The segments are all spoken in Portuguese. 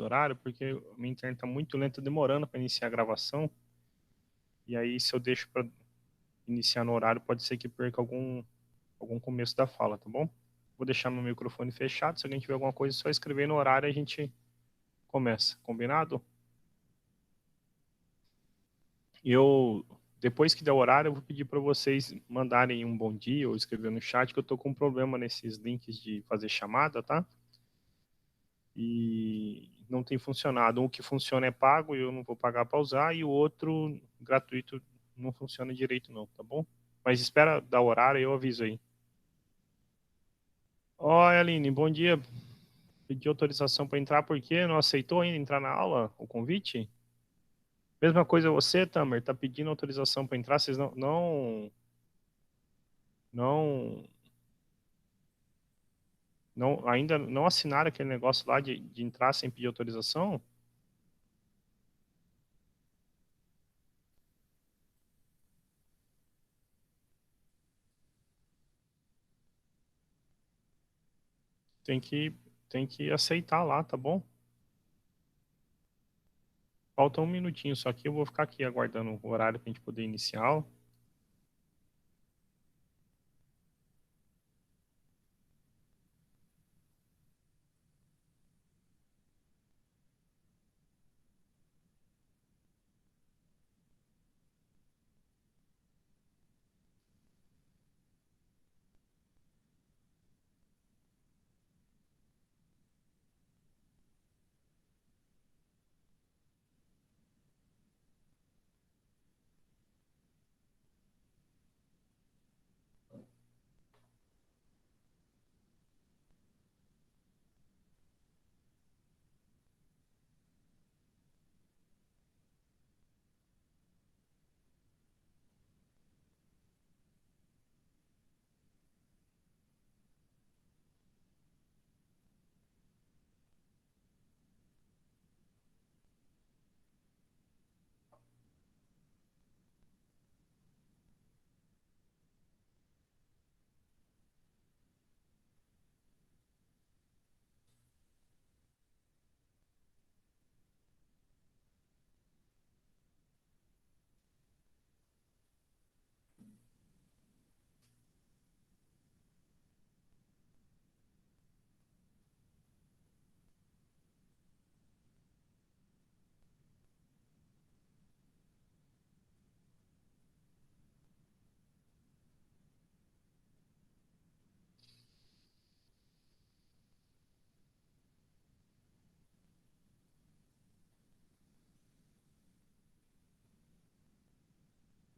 horário, porque a minha internet está muito lenta, demorando para iniciar a gravação. E aí, se eu deixo para iniciar no horário, pode ser que perca algum começo da fala, tá bom? Vou deixar meu microfone fechado. Se alguém tiver alguma coisa, é só escrever no horário e a gente começa. Combinado? Eu, depois que der o horário, eu vou pedir para vocês mandarem um bom dia ou escrever no chat, que eu tô com um problema nesses links de fazer chamada, tá? E não tem funcionado. Um que funciona é pago e eu não vou pagar para usar, e o outro gratuito não funciona direito não, tá bom? Mas espera dar o horário e eu aviso aí. Oi, Aline, bom dia. Pedi autorização para entrar porque não aceitou ainda entrar na aula, o convite? Mesma coisa você, Tamer, tá pedindo autorização para entrar, vocês não, ainda não assinaram aquele negócio lá de entrar sem pedir autorização? Tem que, tem que aceitar lá, tá bom? Falta um minutinho, só que eu vou ficar aqui aguardando o horário para a gente poder iniciar.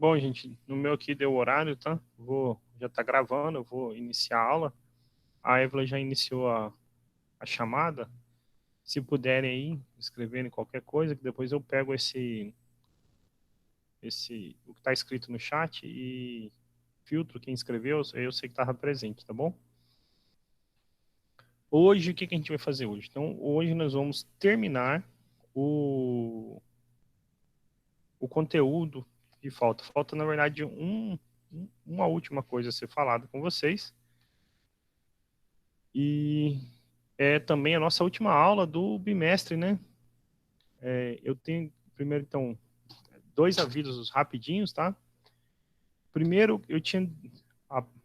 Bom, gente, no meu aqui deu o horário, tá? Já tá gravando, eu vou iniciar a aula. A Evelyn já iniciou a chamada. Se puderem aí, escreverem qualquer coisa, que depois eu pego o que está escrito no chat e filtro quem escreveu, eu sei que estava presente, tá bom? Hoje, o que que a gente vai fazer hoje? Então, hoje nós vamos terminar o, o conteúdo que falta. Falta, na verdade, uma última coisa a ser falada com vocês. E é também a nossa última aula do bimestre, né? Eu tenho, primeiro, então, dois avisos rapidinhos, tá? Primeiro, eu tinha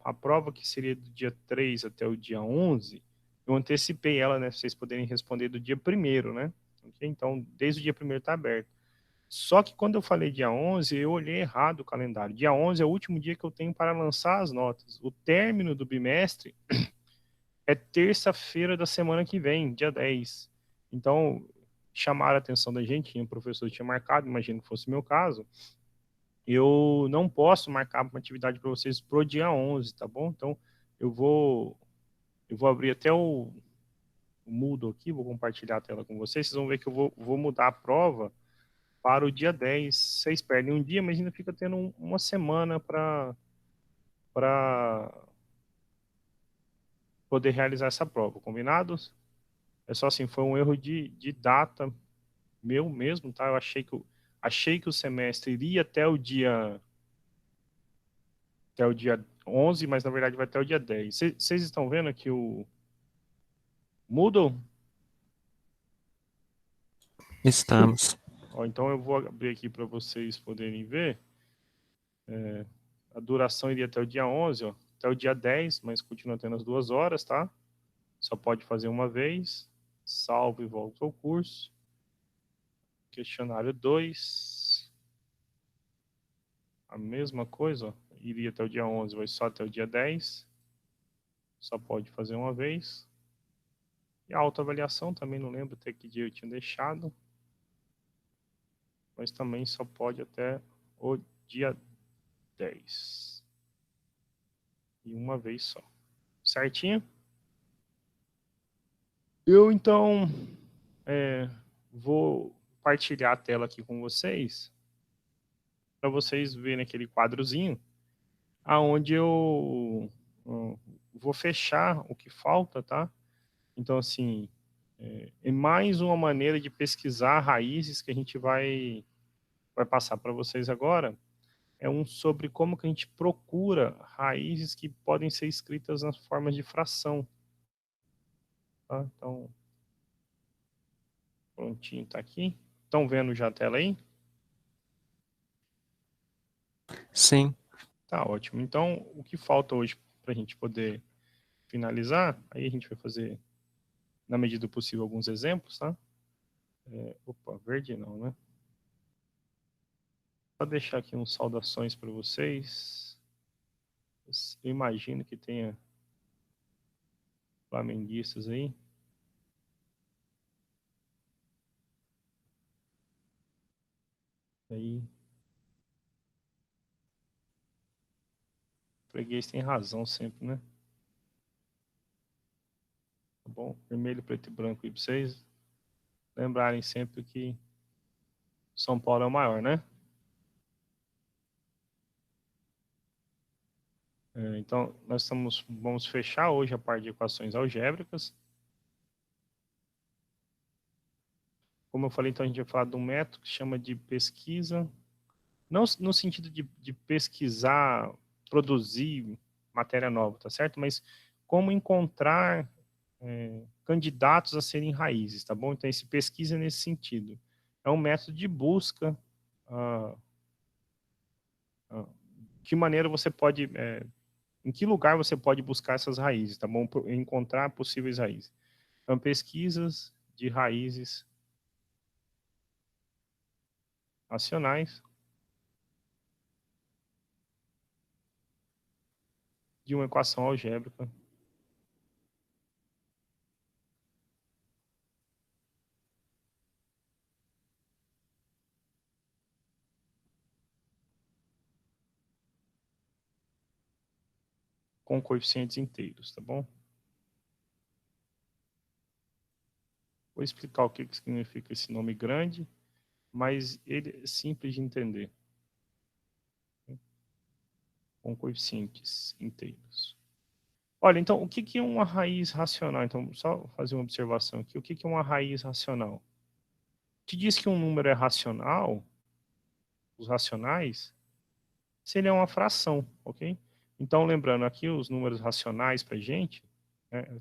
a prova que seria do dia 3 até o dia 11, eu antecipei ela, né? Pra vocês poderem responder do dia primeiro, né? Ok? Então, desde o dia primeiro está aberto. Só que quando eu falei dia 11, eu olhei errado o calendário. Dia 11 é o último dia que eu tenho para lançar as notas. O término do bimestre é terça-feira da semana que vem, dia 10. Então, chamaram a atenção da gente, o professor tinha marcado, imagino que fosse o meu caso. Eu não posso marcar uma atividade para vocês pro dia 11, tá bom? Então, eu vou eu vou abrir até o Moodle aqui, vou compartilhar a tela com vocês. Vocês vão ver que eu vou mudar a prova para o dia 10. Vocês perdem um dia, mas ainda fica tendo uma semana para poder realizar essa prova, combinados? É só assim, foi um erro de data meu mesmo, tá? Eu achei que o semestre iria até o dia 11, mas na verdade vai até o dia 10. Vocês estão vendo aqui o Moodle? Estamos. Ó, então eu vou abrir aqui para vocês poderem ver. A duração iria até o dia 11, ó, até o dia 10, mas continua tendo as 2 horas, tá? Só pode fazer uma vez. Salvo e volta ao curso. Questionário 2. A mesma coisa, ó, iria até o dia 11, vai só até o dia 10. Só pode fazer uma vez. E a autoavaliação também não lembro até que dia eu tinha deixado. Mas também só pode até o dia 10. E uma vez só. Certinho? Eu, então, vou partilhar a tela aqui com vocês, para vocês verem aquele quadrozinho, aonde eu vou fechar o que falta, tá? Então, assim, é mais uma maneira de pesquisar raízes que a gente vai passar para vocês agora. É um sobre como que a gente procura raízes que podem ser escritas nas formas de fração, tá? Então, prontinho, tá aqui. Estão vendo já a tela aí? Sim. Tá ótimo. Então, o que falta hoje para a gente poder finalizar, aí a gente vai fazer, na medida do possível, alguns exemplos, tá? Opa, verde não, né? Vou deixar aqui uns saudações para vocês. Eu imagino que tenha flamenguistas aí. Aí, o freguês tem razão sempre, né? Tá bom? Vermelho, preto e branco aí para vocês lembrarem sempre que São Paulo é o maior, né? Então, vamos fechar hoje a parte de equações algébricas. Como eu falei, então a gente vai falar de um método que chama de pesquisa, não no sentido de pesquisar, produzir matéria nova, tá certo? Mas como encontrar candidatos a serem raízes, tá bom? Então, esse pesquisa nesse sentido. É um método de busca. Ah, que maneira você pode, em que lugar você pode buscar essas raízes, tá bom? Encontrar possíveis raízes. Então, pesquisas de raízes racionais de uma equação algébrica com coeficientes inteiros, tá bom? Vou explicar o que significa esse nome grande, mas ele é simples de entender. Com coeficientes inteiros. Olha, então, o que é uma raiz racional? Então, só fazer uma observação aqui. O que é uma raiz racional? Te diz que um número é racional, os racionais, se ele é uma fração, ok? Então, lembrando aqui os números racionais para gente,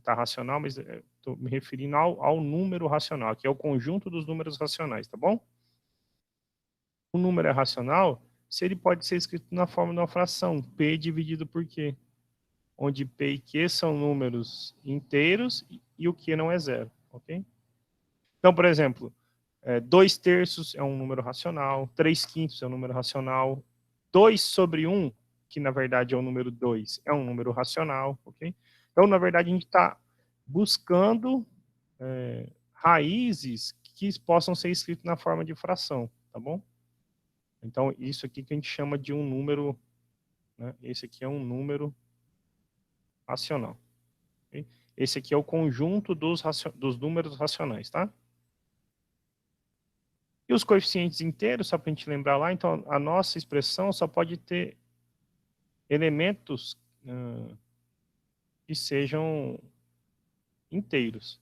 tá racional, mas estou me referindo ao número racional, que é o conjunto dos números racionais, tá bom? O número é racional se ele pode ser escrito na forma de uma fração, p dividido por q, onde p e q são números inteiros e o q não é zero, ok? Então, por exemplo, 2 terços é um número racional, 3 quintos é um número racional, 2 sobre 1, que na verdade é o número 2, é um número racional, ok? Então, na verdade, a gente está buscando raízes que possam ser escritas na forma de fração, tá bom? Então, isso aqui que a gente chama de um número, né? Esse aqui é um número racional. Okay? Esse aqui é o conjunto dos números racionais, tá? E os coeficientes inteiros, só para a gente lembrar lá, então a nossa expressão só pode ter elementos que sejam inteiros.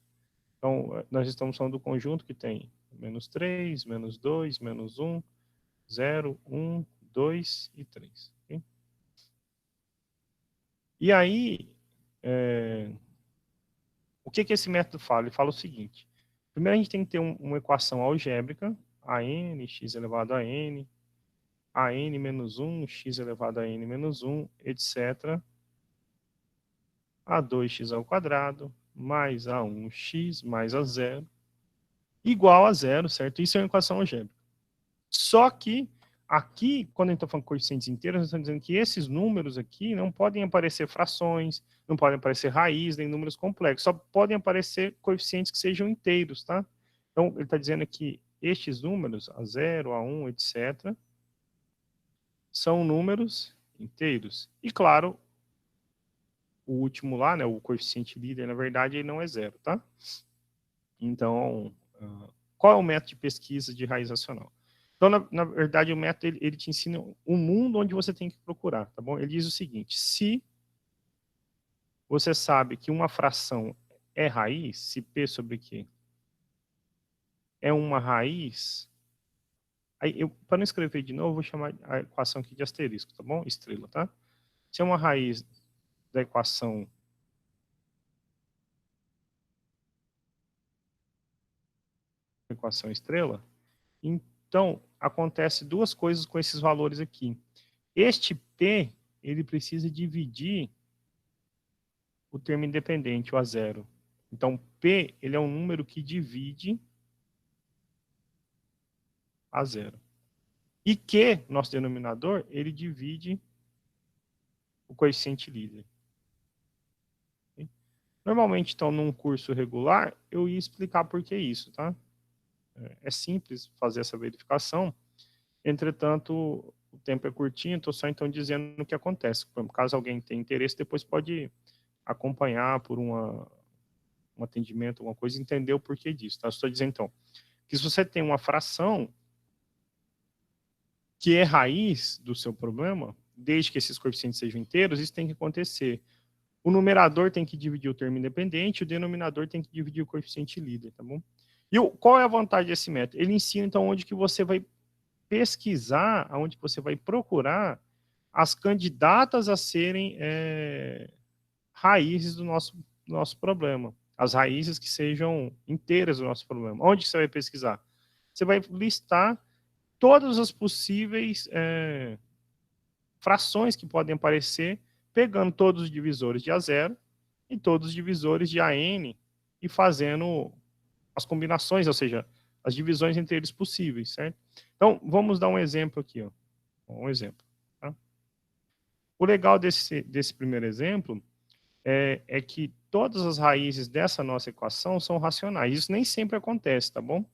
Então, nós estamos falando do conjunto que tem menos 3, menos 2, menos 1, 0, 1, 2 e 3. Okay? E aí, o que esse método fala? Ele fala o seguinte, Primeiro a gente tem que ter uma equação algébrica, a n, x elevado a n menos 1, x elevado a n menos 1, etc. a 2x ao quadrado, mais a1x, mais a 0, igual a 0, certo? Isso é uma equação algébrica. Só que aqui, quando a gente está falando de coeficientes inteiros, nós estamos dizendo que esses números aqui não podem aparecer frações, não podem aparecer raiz, nem números complexos, só podem aparecer coeficientes que sejam inteiros, tá? Então, ele está dizendo que estes números, a 0, a 1, etc., são números inteiros. E, claro, o último lá, né, o coeficiente líder, na verdade, ele não é 0, tá? Então, qual é o método de pesquisa de raiz racional? Então, na verdade, o método, ele te ensina o mundo onde você tem que procurar, tá bom? Ele diz o seguinte, se você sabe que uma fração é raiz, se P sobre Q é uma raiz, aí para não escrever de novo, eu vou chamar a equação aqui de asterisco, tá bom? Estrela, tá? Se é uma raiz da equação estrela, então acontece duas coisas com esses valores aqui. Este P, ele precisa dividir o termo independente, o a zero. Então, P, ele é um número que divide a zero. E Q, nosso denominador, ele divide o coeficiente líder. Normalmente, então, num curso regular, eu ia explicar por que isso, tá? É simples fazer essa verificação. Entretanto, o tempo é curtinho, estou só então dizendo o que acontece. Caso alguém tenha interesse, depois pode acompanhar por um atendimento, alguma coisa, entender o porquê disso. Tá? Estou dizendo, então, que se você tem uma fração que é raiz do seu problema, desde que esses coeficientes sejam inteiros, isso tem que acontecer. O numerador tem que dividir o termo independente, o denominador tem que dividir o coeficiente líder, tá bom? E qual é a vantagem desse método? Ele ensina, então, onde que você vai pesquisar, onde você vai procurar as candidatas a serem raízes do nosso problema. As raízes que sejam inteiras do nosso problema. Onde você vai pesquisar? Você vai listar todas as possíveis frações que podem aparecer, pegando todos os divisores de A0 e todos os divisores de AN e fazendo as combinações, ou seja, as divisões entre eles possíveis, certo? Então, vamos dar um exemplo aqui, ó. Um exemplo. Tá? O legal desse primeiro exemplo é que todas as raízes dessa nossa equação são racionais. Isso nem sempre acontece, tá bom?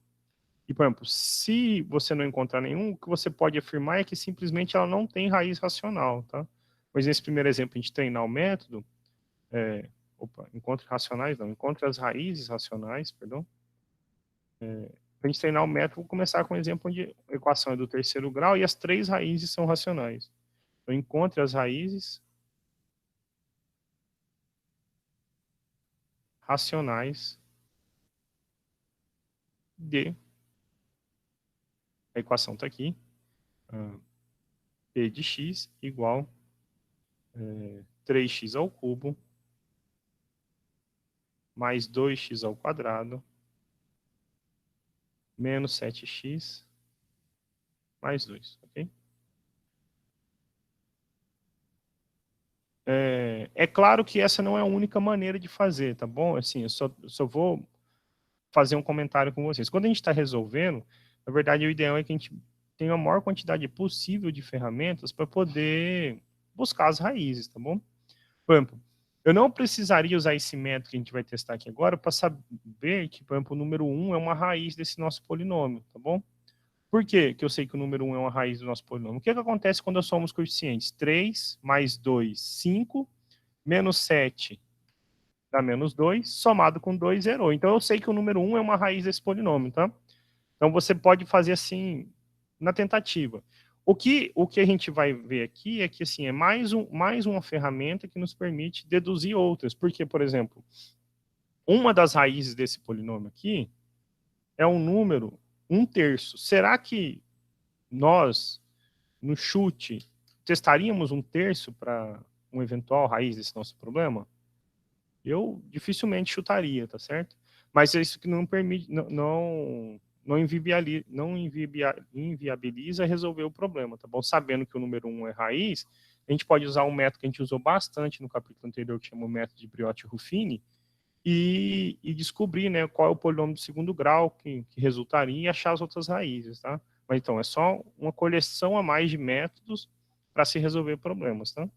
E, por exemplo, se você não encontrar nenhum, o que você pode afirmar é que simplesmente ela não tem raiz racional, tá? Mas nesse primeiro exemplo, a gente treinar o método, encontre racionais, não, encontre as raízes racionais, perdão. Para a gente treinar o método, vou começar com um exemplo onde a equação é do terceiro grau e as três raízes são racionais. Então, encontre as raízes racionais de, a equação está aqui, P de x igual 3x ao cubo mais 2x ao quadrado menos 7x mais 2, ok? É claro que essa não é a única maneira de fazer, tá bom? Assim, eu só vou fazer um comentário com vocês. Quando a gente está resolvendo, na verdade, o ideal é que a gente tenha a maior quantidade possível de ferramentas para poder buscar as raízes, tá bom? Por exemplo, eu não precisaria usar esse método que a gente vai testar aqui agora para saber que, por exemplo, o número 1 é uma raiz desse nosso polinômio, tá bom? Por quê que eu sei que o número 1 é uma raiz do nosso polinômio? O que acontece quando eu somo os coeficientes? 3 mais 2, 5, menos 7 dá menos 2, somado com 2, zerou. Então, eu sei que o número 1 é uma raiz desse polinômio, tá? Então, você pode fazer assim, na tentativa. O que a gente vai ver aqui é que assim, é mais uma ferramenta que nos permite deduzir outras. Porque, por exemplo, uma das raízes desse polinômio aqui é um número 1/3. Será que nós, no chute, testaríamos 1/3 para uma eventual raiz desse nosso problema? Eu dificilmente chutaria, tá certo? Mas isso que não permite, não inviabiliza resolver o problema, tá bom? Sabendo que o número 1 é raiz, a gente pode usar um método que a gente usou bastante no capítulo anterior, que chama o método de Briot-Ruffini, e descobrir, né, qual é o polinômio do segundo grau que resultaria e achar as outras raízes, tá? Mas então, é só uma coleção a mais de métodos para se resolver problemas, tá?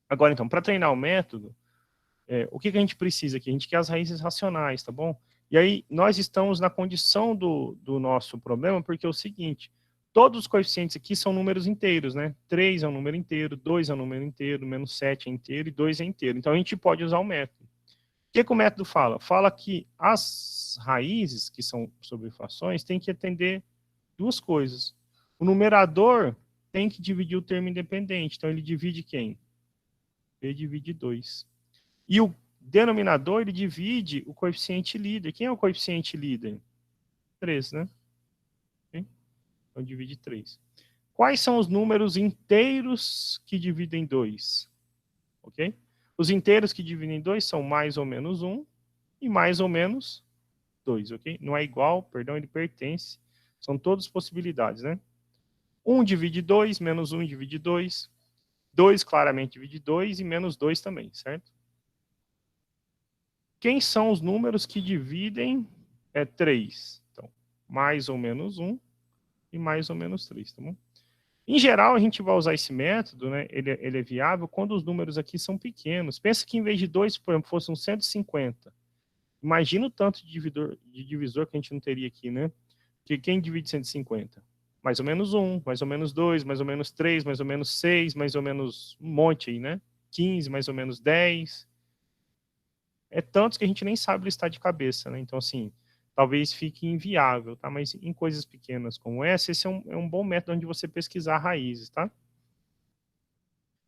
Agora, então, para treinar o método, o que a gente precisa aqui? A gente quer as raízes racionais, tá bom? E aí, nós estamos na condição do nosso problema, porque é o seguinte, todos os coeficientes aqui são números inteiros, né? 3 é um número inteiro, 2 é um número inteiro, menos 7 é inteiro e 2 é inteiro. Então, a gente pode usar o método. O que o método fala? Fala que as raízes, que são sobre frações, têm que atender duas coisas. O numerador tem que dividir o termo independente. Então, ele divide quem? Ele divide 2. E o denominador, ele divide o coeficiente líder. Quem é o coeficiente líder? 3, né? Okay? Então, divide 3. Quais são os números inteiros que dividem 2? Ok? Os inteiros que dividem 2 são mais ou menos 1 e mais ou menos 2, ok? Não é igual, perdão, ele pertence. São todas possibilidades, né? 1 divide 2, menos 1 divide 2. 2 claramente divide 2 e menos 2 também, certo? Quem são os números que dividem 3? Então, mais ou menos 1 e mais ou menos 3, tá bom? Em geral, a gente vai usar esse método, né? Ele é viável quando os números aqui são pequenos. Pensa que em vez de 2, por exemplo, fosse um 150. Imagina o tanto de divisor que a gente não teria aqui, né? Que quem divide 150? Mais ou menos 1, mais ou menos 2, mais ou menos 3, mais ou menos 6, mais ou menos um monte aí, né? 15, mais ou menos 10. É tantos que a gente nem sabe listar de cabeça, né? Então, assim, talvez fique inviável, tá? Mas em coisas pequenas como essa, esse é um bom método onde você pesquisar raízes, tá?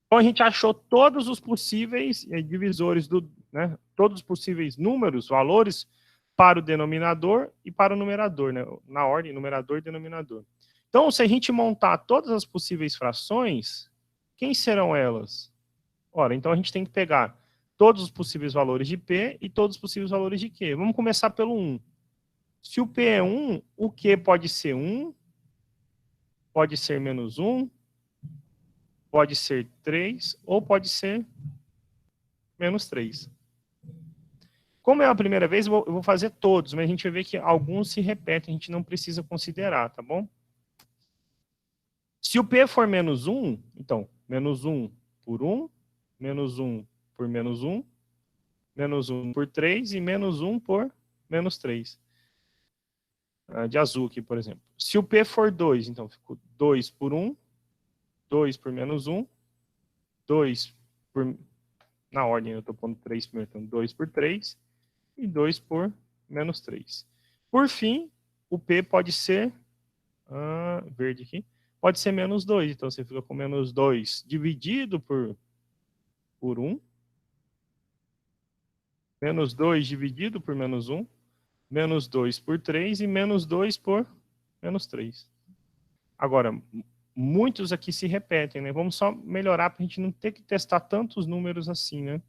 Então, a gente achou todos os possíveis divisores, né? Todos os possíveis números, valores, para o denominador e para o numerador, né? Na ordem, numerador e denominador. Então, se a gente montar todas as possíveis frações, quem serão elas? Ora, então a gente tem que pegar todos os possíveis valores de P e todos os possíveis valores de Q. Vamos começar pelo 1. Se o P é 1, o Q pode ser 1, pode ser menos 1, pode ser 3 ou pode ser menos 3. Como é a primeira vez, eu vou fazer todos, mas a gente vai ver que alguns se repetem, a gente não precisa considerar, tá bom? Se o P for menos 1, então, menos 1 por 1, menos 1 por menos 1, menos 1 por 3 e menos 1 por menos 3. De azul aqui, por exemplo. Se o P for 2, então ficou 2 por 1, 2 por menos 1, 2 por... Na ordem, eu estou pondo 3 primeiro, então 2 por 3 e 2 por menos 3. Por fim, o P pode ser... verde aqui. Pode ser menos 2, então você fica com menos 2 dividido por 1, menos 2 dividido por menos 1, menos 2 por 3 e menos 2 por menos 3. Agora, muitos aqui se repetem, né? Vamos só melhorar para a gente não ter que testar tantos números assim, né?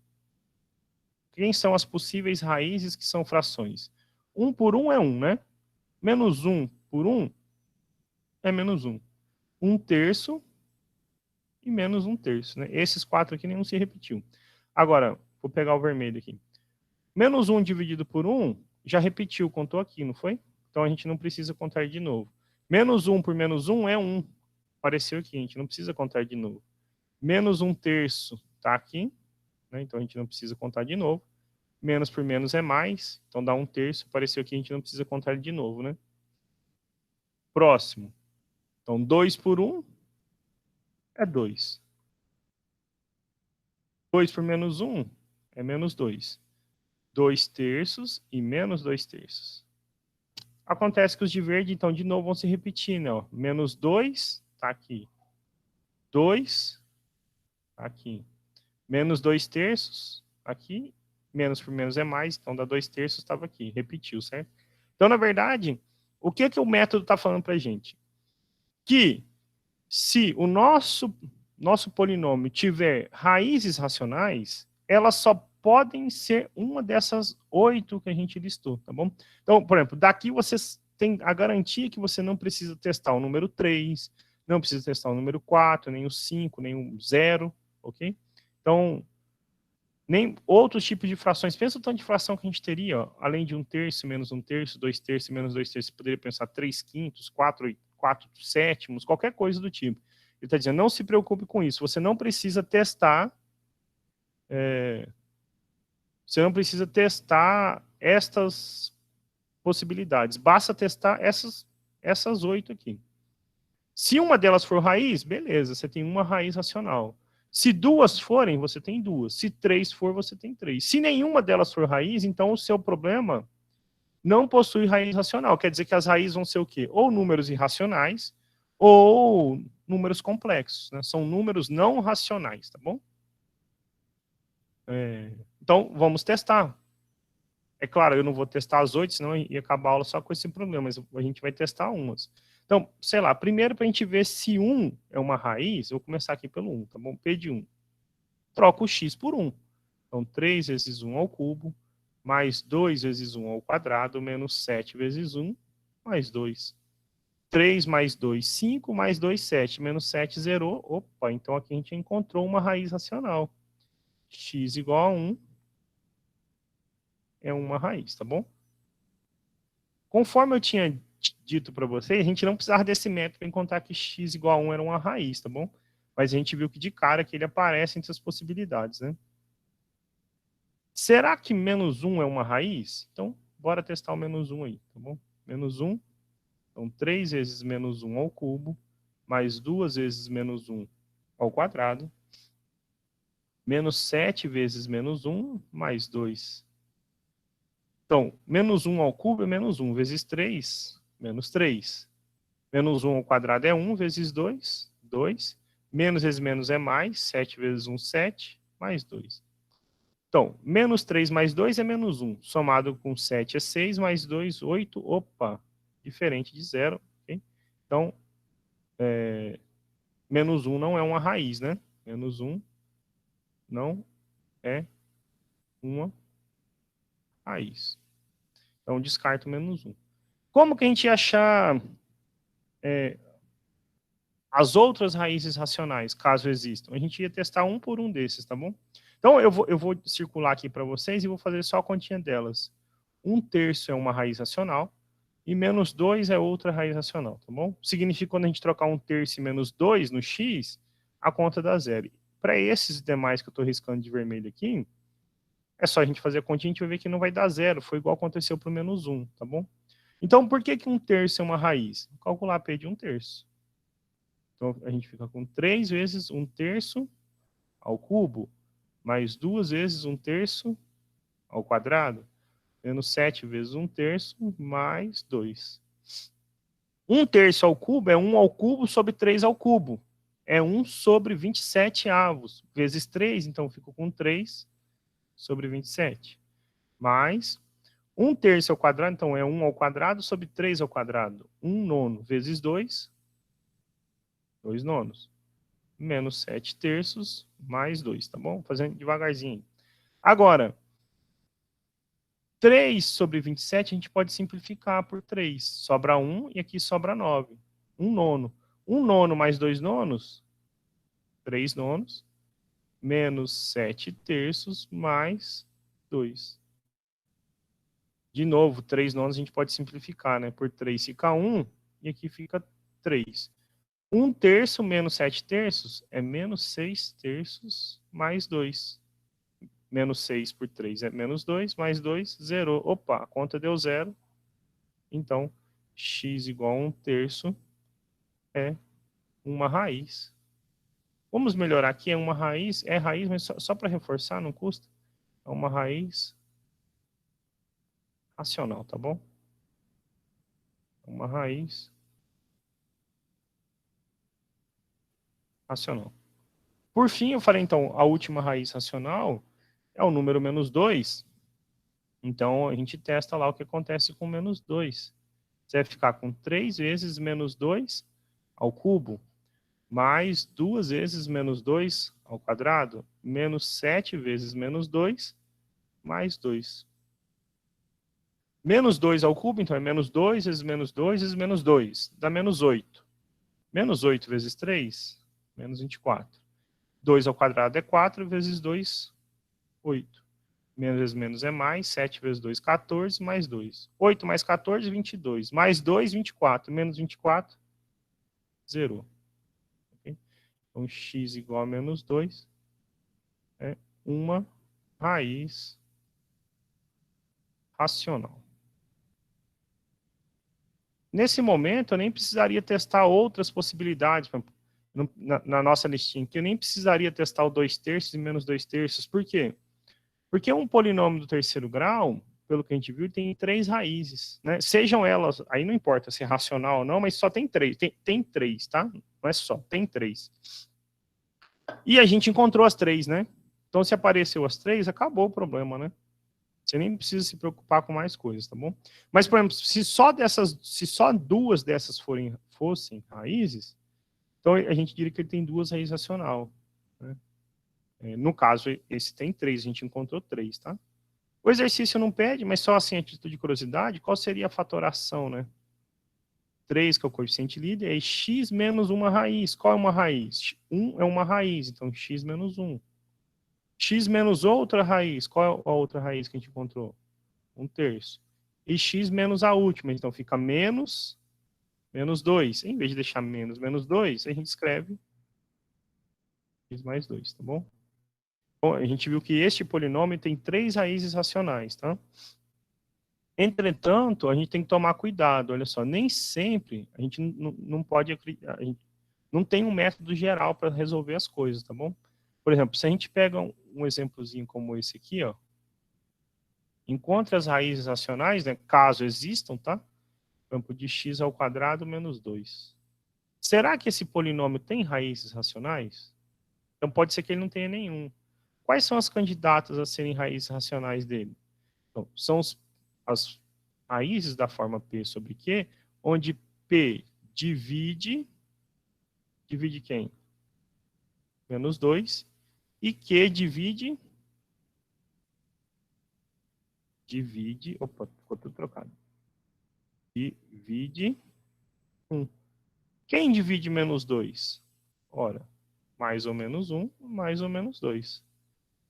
Quem são as possíveis raízes que são frações? 1 por 1 é 1, né? Menos 1 por 1 é menos 1. 1 terço e menos 1 terço, né? Esses 4 aqui nenhum se repetiu. Agora, vou pegar o vermelho aqui. Menos 1 dividido por 1 já repetiu, contou aqui, não foi? Então a gente não precisa contar de novo. Menos 1 por menos 1 é 1. Apareceu aqui, a gente não precisa contar de novo. Menos 1 terço está aqui, né? Então a gente não precisa contar de novo. Menos por menos é mais, então dá 1 terço. Apareceu aqui, a gente não precisa contar de novo, né? Próximo. Então 2 por 1 é 2. 2 por menos 1 é menos 2. 2 terços e menos 2 terços. Acontece que os de verde, então, de novo, vão se repetir, né? Ó. Menos 2, tá aqui. 2, tá aqui. Menos 2 terços, aqui. Menos por menos é mais, então dá 2 terços, estava aqui. Repetiu, certo? Então, na verdade, o que o método está falando para a gente? Que se o nosso polinômio tiver raízes racionais, elas só podem ser uma dessas 8 que a gente listou, tá bom? Então, por exemplo, daqui vocês têm a garantia que você não precisa testar o número 3, não precisa testar o número 4, nem o 5, nem o 0, ok? Então, nem outros tipos de frações. Pensa o tanto de fração que a gente teria, ó, além de 1/3, menos 1/3, 2/3, menos 2/3, você poderia pensar 3/5, 4/7, qualquer coisa do tipo. Ele está dizendo, não se preocupe com isso, você não precisa testar estas possibilidades, basta testar essas 8 aqui. Se uma delas for raiz, beleza, você tem uma raiz racional. Se 2 forem, você tem 2. Se 3 for, você tem 3. Se nenhuma delas for raiz, então o seu problema não possui raiz racional. Quer dizer que as raízes vão ser o quê? Ou números irracionais, ou números complexos, né? São números não racionais, tá bom? Então, vamos testar. É claro, eu não vou testar as 8, senão ia acabar a aula só com esse problema, mas a gente vai testar umas. Então, sei lá, primeiro para a gente ver se 1 é uma raiz, eu vou começar aqui pelo 1, tá bom? P de 1. Troco o x por 1. Então, 3 vezes 1 ao cubo, mais 2 vezes 1 ao quadrado, menos 7 vezes 1, mais 2. 3 mais 2, 5, mais 2, 7. Menos 7, zerou. Opa, então aqui a gente encontrou uma raiz racional. X igual a 1 é uma raiz, tá bom? Conforme eu tinha dito para vocês, a gente não precisava desse método para encontrar que x igual a 1 era uma raiz, tá bom? Mas a gente viu que de cara que ele aparece entre as possibilidades, né? Será que menos 1 é uma raiz? Então, bora testar o menos 1 aí, tá bom? Menos 1, então 3 vezes menos 1 ao cubo, mais 2 vezes menos 1 ao quadrado, menos 7 vezes menos 1, mais 2. Então, menos 1 ao cubo é menos 1, vezes 3, menos 3. Menos 1 ao quadrado é 1, vezes 2, 2. Menos vezes menos é mais, 7 vezes 1, 7, mais 2. Então, menos 3 mais 2 é menos 1. Somado com 7 é 6, mais 2, 8. Opa, diferente de 0. Okay? Então, menos 1 não é uma raiz, né? Menos 1 não é uma raiz. Então, descarto menos 1. Como que a gente ia achar as outras raízes racionais, caso existam? A gente ia testar um por um desses, tá bom? Então, eu vou circular aqui para vocês e vou fazer só a continha delas. 1/3 é uma raiz racional e menos 2 é outra raiz racional, tá bom? Significa que quando a gente trocar 1/3 e menos 2 no x, a conta dá zero. Para esses demais que eu estou riscando de vermelho aqui, é só a gente fazer a continha e a gente vai ver que não vai dar zero. Foi igual aconteceu para o menos 1, tá bom? Então, por que 1/3 é uma raiz? Vou calcular P de 1/3. Então, a gente fica com 3 vezes 1/3 ao cubo, mais 2 vezes 1/3 ao quadrado, menos 7 vezes 1/3, mais 2. 1/3 ao cubo é 1 ao cubo sobre 3 ao cubo. É 1 sobre 27 avos, vezes 3, então eu fico com 3 sobre 27. Mais 1/3 ao quadrado, então é 1 ao quadrado sobre 3 ao quadrado. 1 nono vezes 2, 2 nonos. Menos 7/3 mais 2, tá bom? Fazendo devagarzinho. Agora, 3 sobre 27 a gente pode simplificar por 3. Sobra 1 e aqui sobra 9. 1 nono. 1 nono mais 2 nonos, 3 nonos, menos 7/3 mais 2. De novo, 3 nonos a gente pode simplificar, né? Por 3 fica 1 e aqui fica 3. 1/3 menos 7/3 é menos 6/3 mais 2. Menos 6 por 3 é menos 2, mais 2, zerou. Opa, a conta deu zero. Então, x igual a 1/3 é uma raiz. Vamos melhorar aqui, é uma raiz, mas só para reforçar, não custa. É uma raiz racional, tá bom? Uma raiz racional. Por fim, eu falei, então, a última raiz racional é o número menos 2. Então, a gente testa lá o que acontece com menos 2. Você vai ficar com 3 vezes menos 2 ao cubo, mais 2 vezes menos 2 ao quadrado, menos 7 vezes menos 2 mais 2. Menos 2 ao cubo, então é menos 2 vezes menos 2 vezes menos 2. Dá menos 8. Menos 8 vezes 3, menos 24. 2 ao quadrado é 4 vezes 2, 8. Menos vezes menos é mais. 7 vezes 2, 14, mais 2. 8 mais 14, 22. Mais 2, 24. Menos 24, 0. Okay? Então, x igual a menos 2 é uma raiz racional. Nesse momento, eu nem precisaria testar outras possibilidades. Na nossa listinha aqui, eu nem precisaria testar o 2/3 e menos 2/3. Por quê? Porque um polinômio do terceiro grau, pelo que a gente viu, tem 3 raízes, né? Sejam elas, aí não importa se é racional ou não, mas só tem 3. Tem 3, tá? Não é só, tem 3. E a gente encontrou as 3, né? Então, se apareceu as 3, acabou o problema, né? Você nem precisa se preocupar com mais coisas, tá bom? Mas, por exemplo, se só 2 dessas fossem raízes, então a gente diria que ele tem 2 raízes racional, né? No caso, esse tem 3, a gente encontrou 3, tá? O exercício não pede, mas só assim, a título de curiosidade, qual seria a fatoração, né? 3, que é o coeficiente líder, é x menos uma raiz. Qual é uma raiz? 1 é uma raiz, então x menos 1. X menos outra raiz. Qual é a outra raiz que a gente encontrou? 1/3. E x menos a última, então fica menos 2. Em vez de deixar menos 2, a gente escreve x mais 2, tá bom? Bom, a gente viu que este polinômio tem 3 raízes racionais, tá? Entretanto, a gente tem que tomar cuidado, olha só, nem sempre a gente não pode, a gente não tem um método geral para resolver as coisas, tá bom? Por exemplo, se a gente pega um exemplozinho como esse aqui, ó, encontre as raízes racionais, né, caso existam, tá? Campo de x ao quadrado menos 2. Será que esse polinômio tem raízes racionais? Então pode ser que ele não tenha nenhum. Quais são as candidatas a serem raízes racionais dele? Então, são as raízes da forma P sobre Q, onde P divide quem? Menos 2. E Q divide, opa, ficou tudo trocado. Divide 1. Quem divide menos 2? Ora, mais ou menos 1, mais ou menos 2.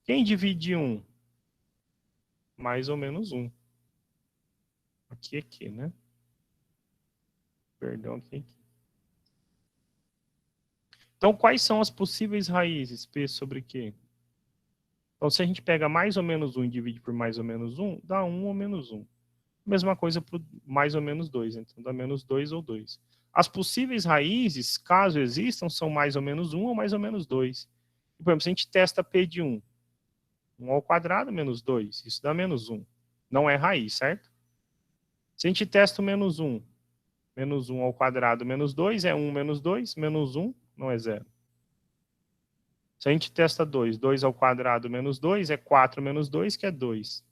Quem divide 1? Mais ou menos 1. Aqui, né? Perdão, aqui. Então, quais são as possíveis raízes? P sobre Q? Então, se a gente pega mais ou menos 1 e divide por mais ou menos 1, dá 1 ou menos 1. Mesma coisa para mais ou menos 2, então dá menos 2 ou 2. As possíveis raízes, caso existam, são mais ou menos 1 ou mais ou menos 2. Por exemplo, se a gente testa P de 1, 1 ao quadrado menos 2, isso dá menos 1. Não é raiz, certo? Se a gente testa o menos 1 ao quadrado menos 2, é 1 menos 2, menos 1 não é 0. Se a gente testa 2, 2 ao quadrado menos 2, é 4 menos 2, que é 2.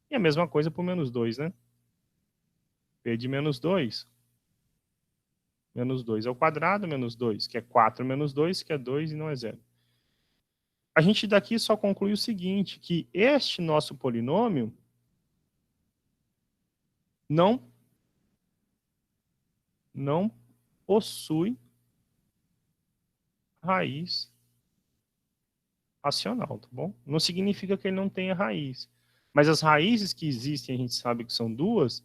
E a mesma coisa para o menos 2, né? P de menos 2. Menos 2 ao quadrado, menos 2, que é 4 menos 2, que é 2 e não é 0. A gente daqui só conclui o seguinte, que este nosso polinômio não possui raiz racional, tá bom? Não significa que ele não tenha raiz. Mas as raízes que existem, a gente sabe que são 2,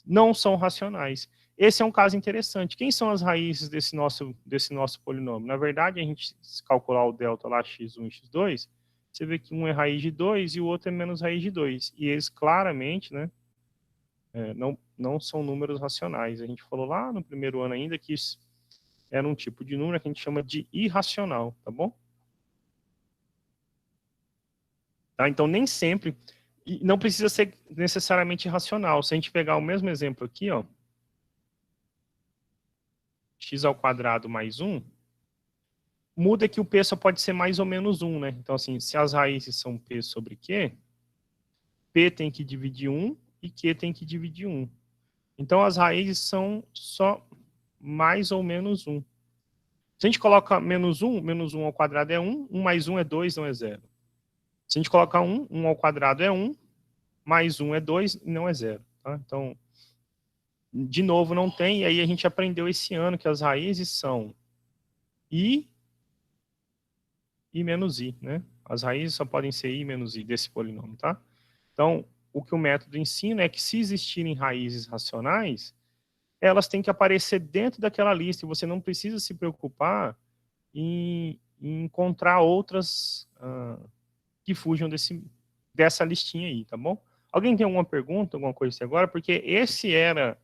não são racionais. Esse é um caso interessante. Quem são as raízes desse nosso polinômio? Na verdade, a gente se calcular o delta lá, x1 e x2, você vê que um é raiz de 2 e o outro é menos raiz de 2. E eles claramente, né, não são números racionais. A gente falou lá no primeiro ano ainda que isso era um tipo de número que a gente chama de irracional, tá bom? Tá? Então, nem sempre, e não precisa ser necessariamente irracional. Se a gente pegar o mesmo exemplo aqui, ó, x ao quadrado mais 1, muda que o p só pode ser mais ou menos 1, né? Então, assim, se as raízes são p sobre q, p tem que dividir 1 e q tem que dividir 1. Então, as raízes são só mais ou menos 1. Se a gente coloca menos 1 ao quadrado é 1, 1 mais 1 é 2, não é 0. Se a gente coloca 1 ao quadrado é 1, mais 1 é 2 e não é 0. Tá? Então, de novo, não tem. E aí a gente aprendeu esse ano que as raízes são i e menos i, né? As raízes só podem ser i menos i desse polinômio, tá? Então, o que o método ensina é que se existirem raízes racionais, elas têm que aparecer dentro daquela lista e você não precisa se preocupar em encontrar outras que fujam dessa listinha aí, tá bom? Alguém tem alguma pergunta, alguma coisa assim agora? Porque esse era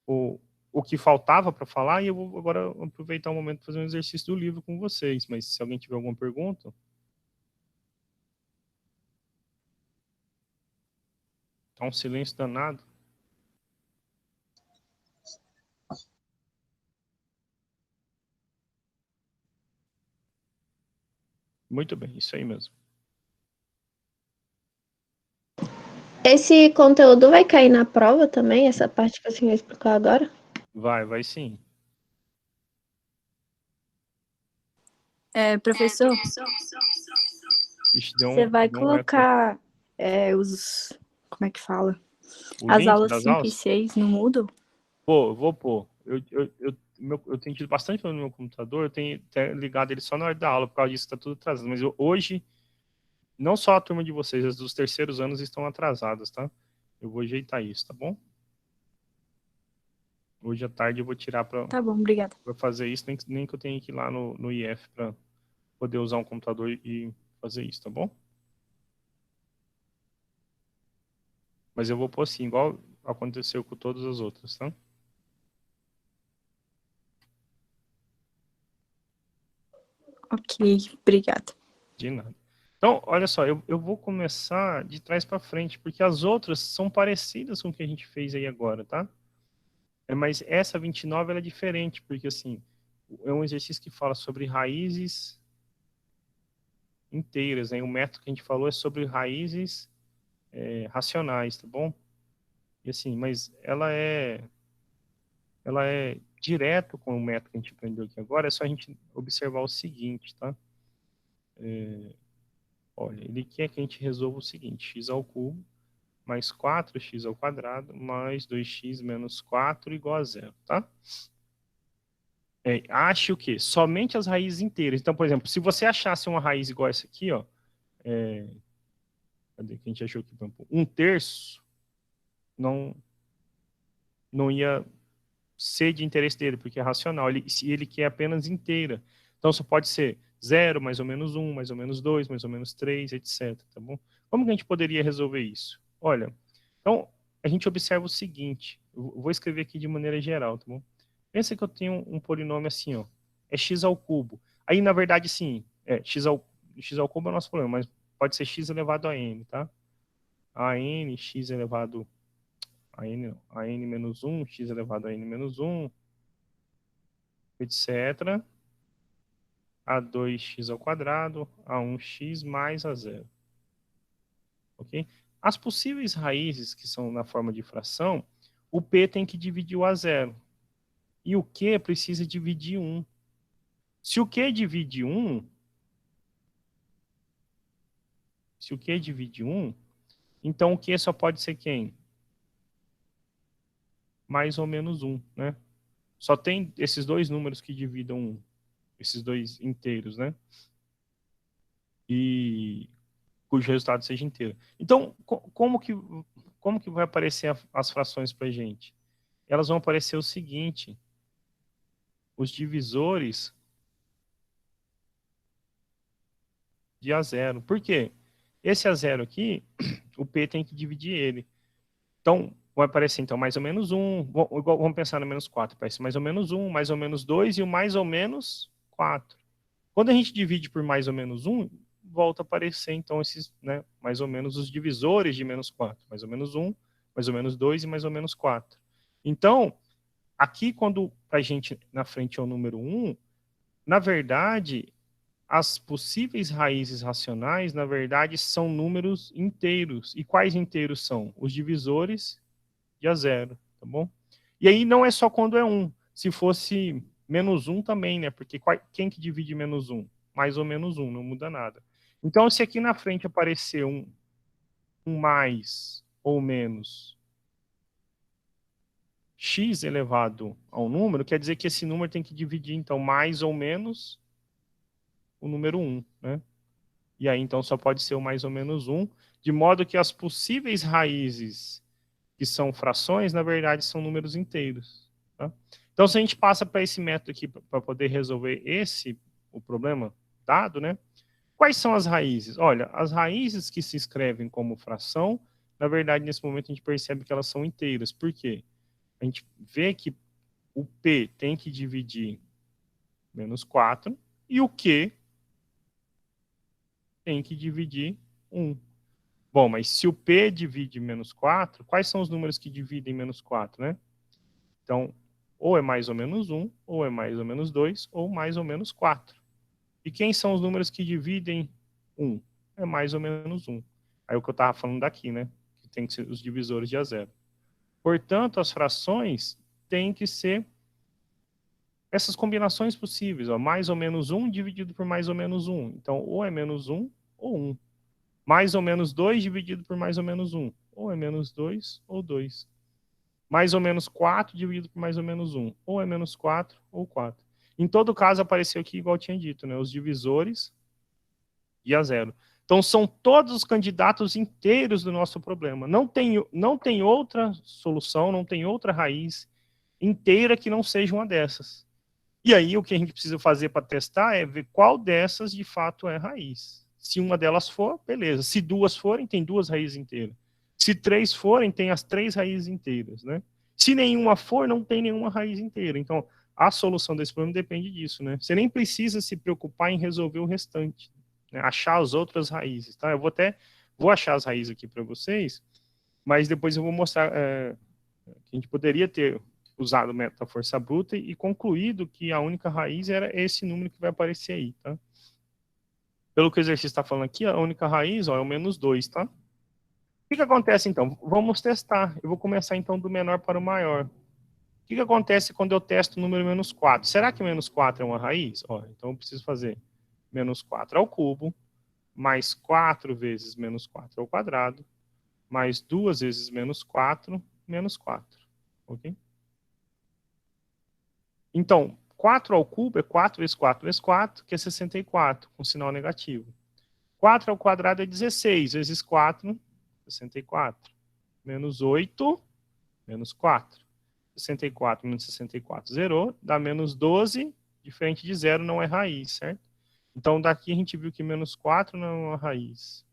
o que faltava para falar e eu vou agora aproveitar o momento para fazer um exercício do livro com vocês. Mas se alguém tiver alguma pergunta... Tá um silêncio danado. Muito bem, isso aí mesmo. Esse conteúdo vai cair na prova também, essa parte que a senhora explicou agora? Vai sim. Professor, Ixi, você vai deu um eco. colocar os... Como é que fala? O As link aulas das 5 e aulas? 6 no Moodle? Vou pôr. Eu tenho tido bastante problema no meu computador, eu tenho ligado ele só na hora da aula, por causa disso está tudo atrasado. Mas hoje, não só a turma de vocês, as dos terceiros anos estão atrasadas, tá? Eu vou ajeitar isso, tá bom? Hoje à tarde eu vou tirar para Tá bom, obrigada. fazer isso, nem que eu tenha que ir lá no IF para poder usar um computador e fazer isso, tá bom? Mas eu vou pôr assim, igual aconteceu com todas as outras, tá? Ok, obrigada. De nada. Então, olha só, eu vou começar de trás para frente, porque as outras são parecidas com o que a gente fez aí agora, tá? Mas essa 29 ela é diferente, porque assim, é um exercício que fala sobre raízes inteiras, né? O método que a gente falou é sobre raízes racionais, tá bom? E assim, mas ela é direto com o método que a gente aprendeu aqui agora, é só a gente observar o seguinte, tá? Olha, ele quer que a gente resolva o seguinte, x ao cubo mais 4x ao quadrado mais 2x menos 4 igual a zero, tá? Ache o quê? Somente as raízes inteiras. Então, por exemplo, se você achasse uma raiz igual essa aqui, ó, cadê que a gente achou aqui? 1/3 não ia ser de interesse dele, porque é racional. Ele quer apenas inteira. Então, só pode ser 0, mais ou menos 1, mais ou menos 2, mais ou menos 3, etc. Tá bom? Como que a gente poderia resolver isso? Olha, então, a gente observa o seguinte. Eu vou escrever aqui de maneira geral, tá bom? Pensa que eu tenho um polinômio assim, ó. É x ao cubo. Aí, na verdade, sim, x ao cubo é o nosso problema, mas pode ser x elevado a n, tá? A n, x elevado a n, não, a n menos 1, x elevado a n menos 1, etc. A 2x ao quadrado, a 1x mais a zero. Ok? As possíveis raízes que são na forma de fração, o p tem que dividir o a zero. E o q precisa dividir 1. Se o q divide 1, então o q só pode ser quem? Mais ou menos 1, né? Só tem esses dois números que dividam 1. Esses dois inteiros, né? E cujo resultado seja inteiro. Então, como que vai aparecer as frações para a gente? Elas vão aparecer o seguinte, os divisores de a zero. Por quê? Esse a zero aqui, o P tem que dividir ele. Então, vai aparecer então mais ou menos 1, vamos pensar no menos 4, aparece mais ou menos 1, mais ou menos 2 e o mais ou menos 4. Quando a gente divide por mais ou menos 1, volta a aparecer então esses, né, mais ou menos os divisores de menos 4. Mais ou menos 1, mais ou menos 2 e mais ou menos 4. Então, aqui quando a gente na frente é o número 1, na verdade, as possíveis raízes racionais, na verdade, são números inteiros. E quais inteiros são? Os divisores de a zero, tá bom? E aí não é só quando é 1. Se fosse menos 1 também, né? Porque quem que divide menos 1? Mais ou menos 1, não muda nada. Então, se aqui na frente aparecer um um mais ou menos x elevado a um número, quer dizer que esse número tem que dividir, então, mais ou menos o número 1, né? E aí, então, só pode ser o mais ou menos 1, de modo que as possíveis raízes que são frações, na verdade, são números inteiros. Tá? Então, se a gente passa para esse método aqui, para poder resolver o problema dado, né? Quais são as raízes? Olha, as raízes que se escrevem como fração, na verdade, nesse momento a gente percebe que elas são inteiras. Por quê? A gente vê que o P tem que dividir menos 4 e o Q tem que dividir 1. Bom, mas se o P divide menos 4, quais são os números que dividem menos 4, né? Então, ou é mais ou menos 1, ou é mais ou menos 2, ou mais ou menos 4. E quem são os números que dividem 1? É mais ou menos 1. Aí o que eu estava falando daqui, né? Que tem que ser os divisores de A0. Portanto, as frações têm que ser essas combinações possíveis. Ó, mais ou menos 1 dividido por mais ou menos 1. Então, ou é menos 1 ou 1. Mais ou menos 2 dividido por mais ou menos 1. Ou é menos 2 ou 2. Mais ou menos 4 dividido por mais ou menos 1. Ou é menos 4 ou 4. Em todo caso, apareceu aqui, igual eu tinha dito, né? Os divisores e A0. Então, são todos os candidatos inteiros do nosso problema. Não tem outra solução, não tem outra raiz inteira que não seja uma dessas. E aí, o que a gente precisa fazer para testar é ver qual dessas, de fato, é raiz. Se uma delas for, beleza. Se duas forem, tem duas raízes inteiras. Se três forem, tem as três raízes inteiras, né? Se nenhuma for, não tem nenhuma raiz inteira. Então, a solução desse problema depende disso, né? Você nem precisa se preocupar em resolver o restante, né? Achar as outras raízes, tá? Eu vou achar as raízes aqui para vocês, mas depois eu vou mostrar que a gente poderia ter usado o método da força bruta e concluído que a única raiz era esse número que vai aparecer aí, tá? Pelo que o exercício está falando aqui, a única raiz, ó, é o menos 2, tá? O que acontece, então? Vamos testar. Eu vou começar, então, do menor para o maior. O que acontece quando eu testo o número menos 4? Será que menos 4 é uma raiz? Ó, então, eu preciso fazer menos 4 ao cubo, mais 4 vezes menos 4 ao quadrado, mais 2 vezes menos 4, menos 4. Ok? Então, 4 ao cubo é 4 vezes 4 vezes 4, que é 64, com sinal negativo. 4 ao quadrado é 16, vezes 4, 64. Menos 8, menos 4. 64 menos 64, zerou. Dá menos 12, diferente de zero não é raiz, certo? Então, daqui a gente viu que menos 4 não é uma raiz.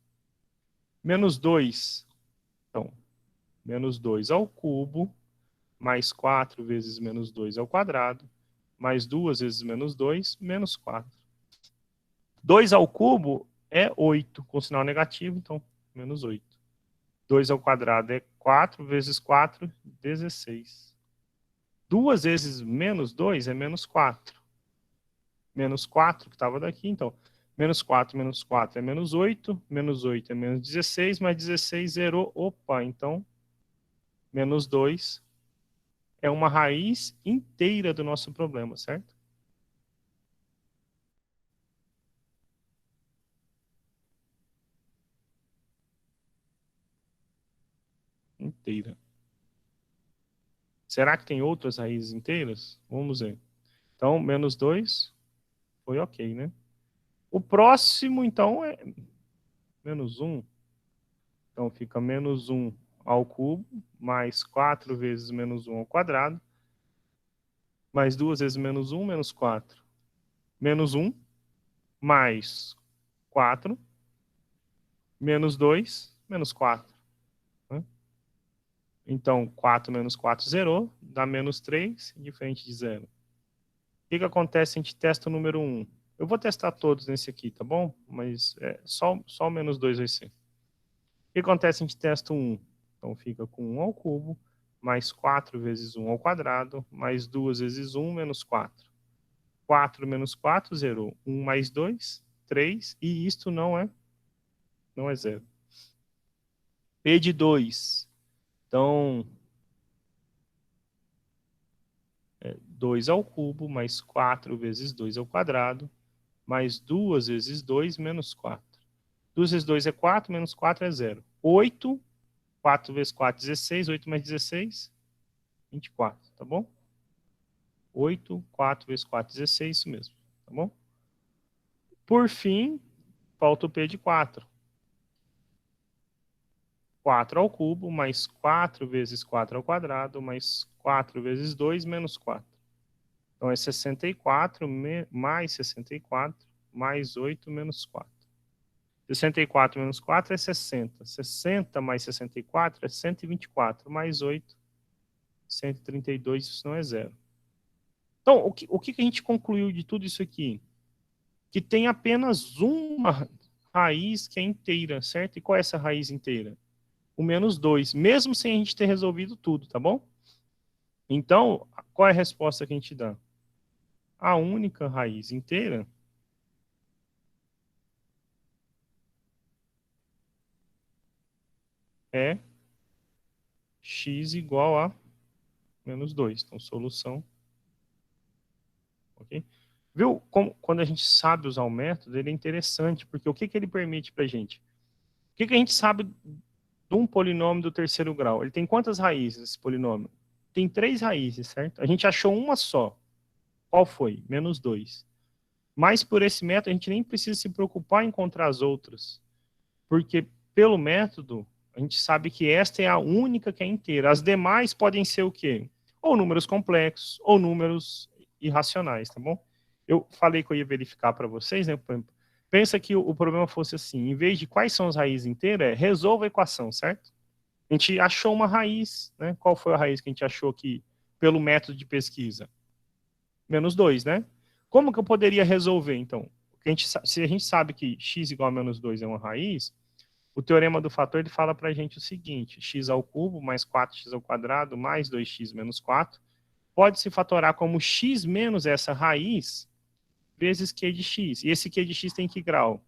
Menos 2. Então, menos 2 ao cubo, mais 4 vezes menos 2 ao quadrado, mais 2 vezes menos 2, menos 4. 2 ao cubo é 8, com sinal negativo, então, menos 8. 2 ao quadrado é 4 vezes 4, 16. 2 vezes menos 2 é menos 4. Menos 4, que estava daqui, então, menos 4 é menos 8 é menos 16, mais 16 zerou, opa, então, menos 2 é uma raiz inteira do nosso problema, certo? Inteira. Será que tem outras raízes inteiras? Vamos ver. Então, menos 2 foi ok, né? O próximo, então, é menos 1. Então, fica menos 1 ao cubo, mais 4 vezes menos 1 ao quadrado, mais 2 vezes menos 1, menos 4. Menos 1, mais 4, menos 2, menos 4. Né? Então, 4 menos 4 zerou, dá menos 3, diferente de zero. O que acontece se a gente testa o número 1? Eu vou testar todos nesse aqui, tá bom? Mas só o menos 2 vai ser. O que acontece se a gente testa o 1? Então, fica com 1 ao cubo, mais 4 vezes 1 ao quadrado, mais 2 vezes 1, menos 4. 4 menos 4, zerou. 1 mais 2, 3, e isto não é zero. P de 2. Então, 2 ao cubo, mais 4 vezes 2 ao quadrado, mais 2 vezes 2, menos 4. 2 vezes 2 é 4, menos 4 é 0. 8, 4 vezes 4, 16, 8 mais 16, 24, tá bom? 8, 4 vezes 4, 16, isso mesmo, tá bom? Por fim, falta o P de 4. 4 ao cubo, mais 4 vezes 4 ao quadrado, mais 4 vezes 2, menos 4. Então, é 64 mais 64, mais 8, menos 4. 64 menos 4 é 60. 60 mais 64 é 124, mais 8, 132, isso não é zero. Então, o que a gente concluiu de tudo isso aqui? Que tem apenas uma raiz que é inteira, certo? E qual é essa raiz inteira? O menos 2, mesmo sem a gente ter resolvido tudo, tá bom? Então, qual é a resposta que a gente dá? A única raiz inteira é x igual a menos 2. Então, solução. Ok? Viu? Quando a gente sabe usar o método, ele é interessante, porque o que ele permite para a gente? O que a gente sabe de um polinômio do terceiro grau? Ele tem quantas raízes, esse polinômio? Tem 3 raízes, certo? A gente achou uma só. Qual foi? Menos 2. Mas por esse método, a gente nem precisa se preocupar em encontrar as outras. Porque pelo método, a gente sabe que esta é a única que é inteira. As demais podem ser o quê? Ou números complexos, ou números irracionais, tá bom? Eu falei que eu ia verificar para vocês, né? Pensa que o problema fosse assim, em vez de quais são as raízes inteiras, resolva a equação, certo? A gente achou uma raiz, né? Qual foi a raiz que a gente achou aqui pelo método de pesquisa? Menos 2, né? Como que eu poderia resolver, então? Se a gente sabe que x igual a menos 2 é uma raiz, o teorema do fator ele fala para a gente o seguinte, x ao cubo mais 4x ao quadrado mais 2x menos 4 pode se fatorar como x menos essa raiz vezes q de x. E esse q de x tem que grau?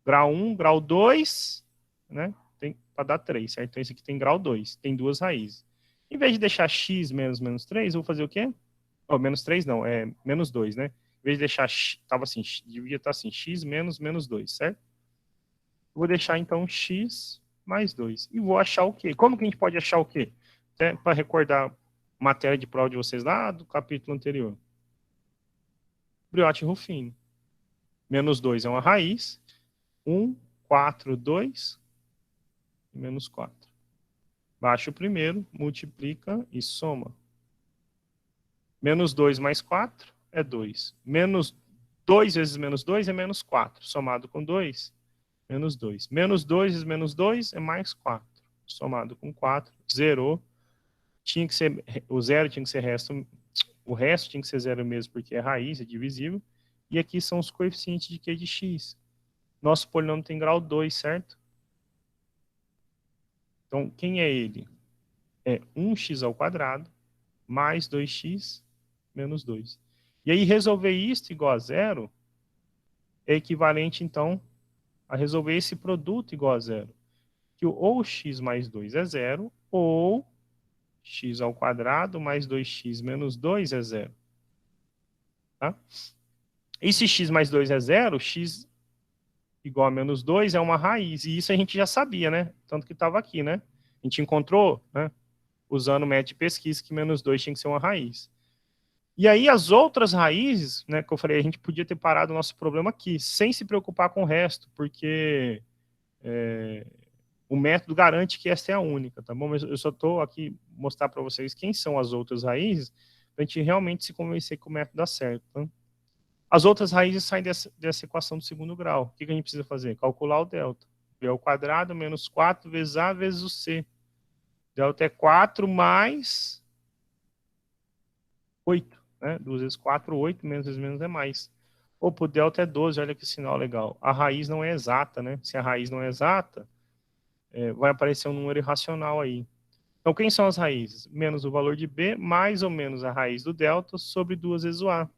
Grau 1, grau 2, né? Para dar 3, certo? Então esse aqui tem grau 2, tem 2 raízes. Em vez de deixar x menos menos 3, eu vou fazer o quê? Oh, menos 3 não, é menos 2, né? Em vez de deixar, estava assim, devia estar assim, x menos menos 2, certo? Vou deixar, então, x mais 2. E vou achar o quê? Como que a gente pode achar o quê? Para recordar matéria de prova de vocês lá do capítulo anterior. Briot-Ruffini. Menos 2 é uma raiz. 1, 4, 2 e menos 4. Baixa o primeiro, multiplica e soma. Menos 2 mais 4 é 2. Menos 2 vezes menos 2 é menos 4. Somado com 2, menos 2. Menos 2 vezes menos 2 é mais 4. Somado com 4, zerou. Tinha que ser, o zero tinha que ser resto, o resto tinha que ser zero mesmo, porque é raiz, é divisível. E aqui são os coeficientes de q de x. Nosso polinômio tem grau 2, certo? Então, quem é ele? É 1x ao quadrado mais 2x menos 2. E aí, resolver isso igual a zero é equivalente, então, a resolver esse produto igual a zero. Que ou x mais 2 é zero, ou x ao quadrado mais 2x menos 2 é zero. Tá? E se x mais 2 é zero, x igual a menos 2 é uma raiz. E isso a gente já sabia, né? Tanto que estava aqui, né? A gente encontrou, né? Usando o método de pesquisa, que menos 2 tinha que ser uma raiz. E aí as outras raízes, né, que eu falei, a gente podia ter parado o nosso problema aqui, sem se preocupar com o resto, porque o método garante que esta é a única, tá bom? Mas eu só estou aqui mostrar para vocês quem são as outras raízes, para a gente realmente se convencer que o método dá certo. Tá? As outras raízes saem dessa equação do segundo grau. O que a gente precisa fazer? Calcular o delta. B ao quadrado menos 4 vezes A vezes o C. Delta é 4 mais 8. Né? 2 vezes 4, 8. Menos vezes menos é mais. Opa, o delta é 12. Olha que sinal legal. A raiz não é exata, né? Se a raiz não é exata, vai aparecer um número irracional aí. Então, quem são as raízes? Menos o valor de B, mais ou menos a raiz do delta sobre 2 vezes o A.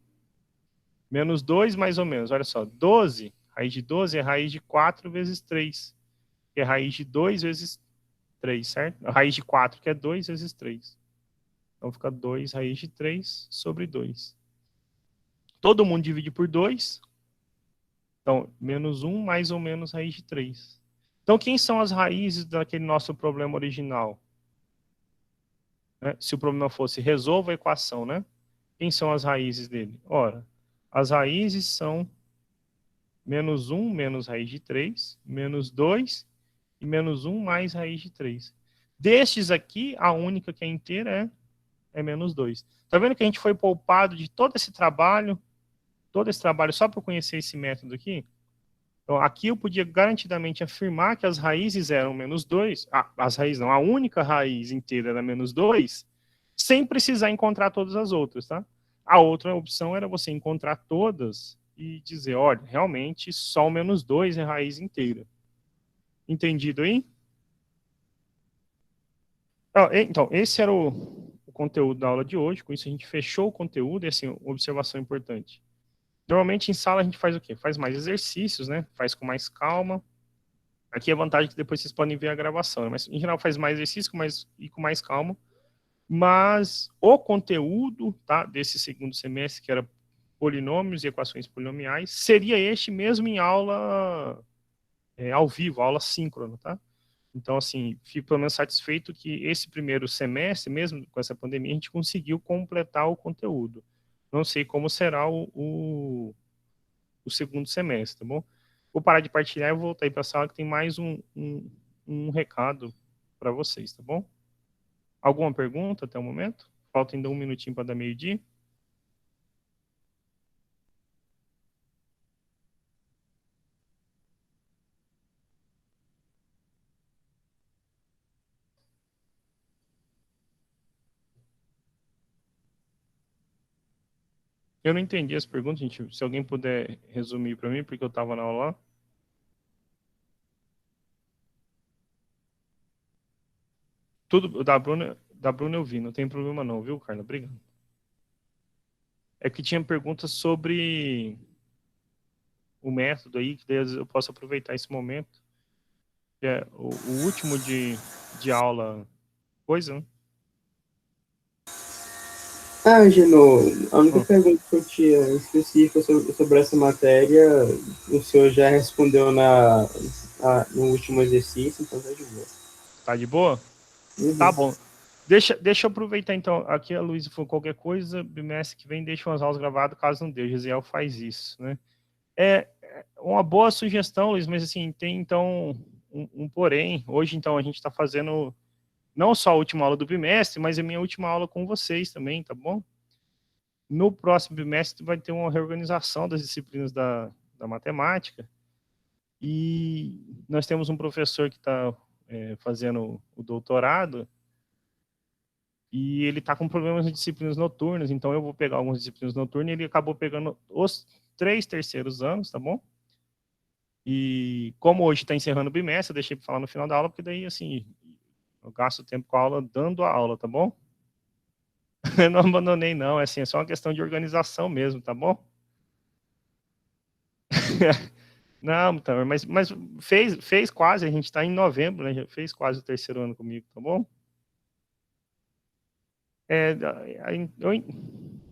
Menos 2, mais ou menos. Olha só, 12, raiz de 12 é raiz de 4 vezes 3, que é raiz de 2 vezes 3, certo? A raiz de 4, que é 2 vezes 3. Então, fica 2 raiz de 3 sobre 2. Todo mundo divide por 2. Então, menos 1 mais ou menos raiz de 3. Então, quem são as raízes daquele nosso problema original? Né? Se o problema fosse resolva a equação, né? Quem são as raízes dele? Ora, as raízes são menos 1 menos raiz de 3, menos 2 e menos 1 mais raiz de 3. Destes aqui, a única que é inteira é menos 2. Tá vendo que a gente foi poupado de todo esse trabalho só por conhecer esse método aqui? Então, aqui eu podia garantidamente afirmar que as raízes eram menos 2, as raízes não, a única raiz inteira era menos 2, sem precisar encontrar todas as outras, tá? A outra opção era você encontrar todas e dizer, olha, realmente só o menos 2 é raiz inteira. Entendido aí? Então, esse era o conteúdo da aula de hoje. Com isso, a gente fechou o conteúdo. E, assim, observação importante. Normalmente, em sala, a gente faz o quê? Faz mais exercícios, né? Faz com mais calma. Aqui a vantagem é que depois vocês podem ver a gravação. Né? Mas, em geral, faz mais exercício e com mais calma. Mas o conteúdo, tá, desse segundo semestre, que era polinômios e equações polinomiais, seria este mesmo em aula ao vivo, aula síncrona, tá? Então, assim, fico pelo menos satisfeito que esse primeiro semestre, mesmo com essa pandemia, a gente conseguiu completar o conteúdo. Não sei como será o segundo semestre, tá bom? Vou parar de partilhar e vou voltar aí para a sala que tem mais um recado para vocês, tá bom? Alguma pergunta até o momento? Falta ainda um minutinho para dar meio-dia. Eu não entendi as perguntas, gente. Se alguém puder resumir para mim, porque eu estava na aula lá. Tudo da Bruna eu vi, não tem problema não, viu, Carla? Obrigado. É que tinha perguntas sobre o método aí, que daí eu posso aproveitar esse momento. Que é o último de aula, coisa, né? Gino, a única pergunta que eu tinha específica sobre essa matéria, o senhor já respondeu no último exercício, então tá de boa. Tá de boa? Uhum. Tá bom. Deixa eu aproveitar, então. Aqui a Luísa falou qualquer coisa, bimestre que vem deixa umas aulas gravadas, caso não dê. O Gisiel faz isso, né? É uma boa sugestão, Luiz, mas assim, tem então um porém. Hoje, então, a gente está fazendo não só a última aula do bimestre, mas a minha última aula com vocês também, tá bom? No próximo bimestre vai ter uma reorganização das disciplinas da matemática e nós temos um professor que está fazendo o doutorado e ele está com problemas de disciplinas noturnas, então eu vou pegar algumas disciplinas noturnas e ele acabou pegando os 3 terceiros anos, tá bom? E como hoje está encerrando o bimestre, eu deixei para falar no final da aula, porque daí, assim, eu gasto tempo com a aula, dando a aula, tá bom? Eu não abandonei, não, assim, é só uma questão de organização mesmo, tá bom? Não, tá, mas fez quase, a gente está em novembro, né? Já fez quase o terceiro ano comigo, tá bom?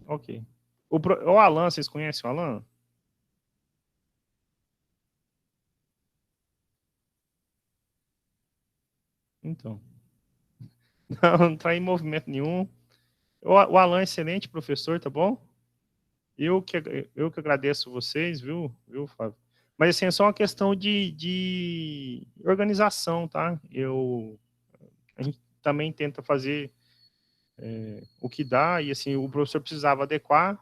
Ok. O Alan, vocês conhecem o Alan? Então. Não está em movimento nenhum. O Alan é excelente professor, tá bom? Eu que agradeço vocês, viu, Fábio? Mas assim, é só uma questão de organização, tá? A gente também tenta fazer o que dá, e assim, o professor precisava adequar,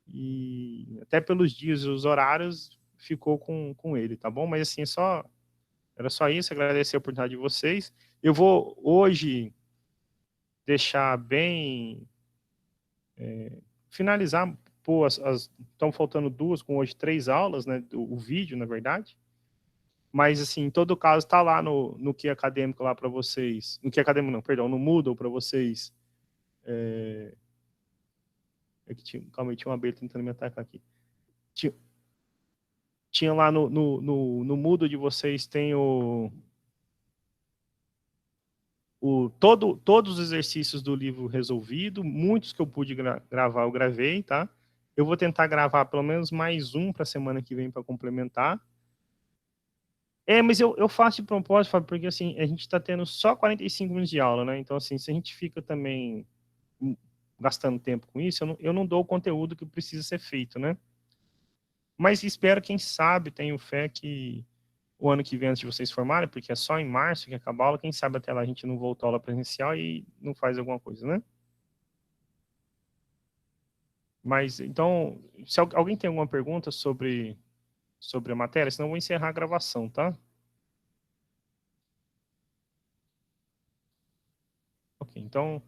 e até pelos dias e os horários ficou com ele, tá bom? Mas assim, era só isso, agradecer a oportunidade de vocês. Eu vou hoje deixar bem finalizar, pô, estão faltando 2, com hoje 3 aulas, né, o vídeo, na verdade, mas, assim, em todo caso, está lá no que acadêmico lá para vocês, no que acadêmico não, perdão, no Moodle para vocês, calma aí, tinha uma abelha tentando me atacar aqui, tinha lá no Moodle de vocês, tem todos os exercícios do livro resolvido, muitos que eu pude gravar, eu gravei, tá? Eu vou tentar gravar pelo menos mais um para a semana que vem para complementar. Mas eu faço de propósito, Fábio, porque assim, a gente está tendo só 45 minutos de aula, né? Então, assim, se a gente fica também gastando tempo com isso, eu não dou o conteúdo que precisa ser feito, né? Mas espero, quem sabe, tenho fé que o ano que vem, antes de vocês formarem, porque é só em março que acaba a aula, quem sabe até lá a gente não voltou à aula presencial e não faz alguma coisa, né? Mas, então, se alguém tem alguma pergunta sobre a matéria, senão eu vou encerrar a gravação, tá? Ok, então...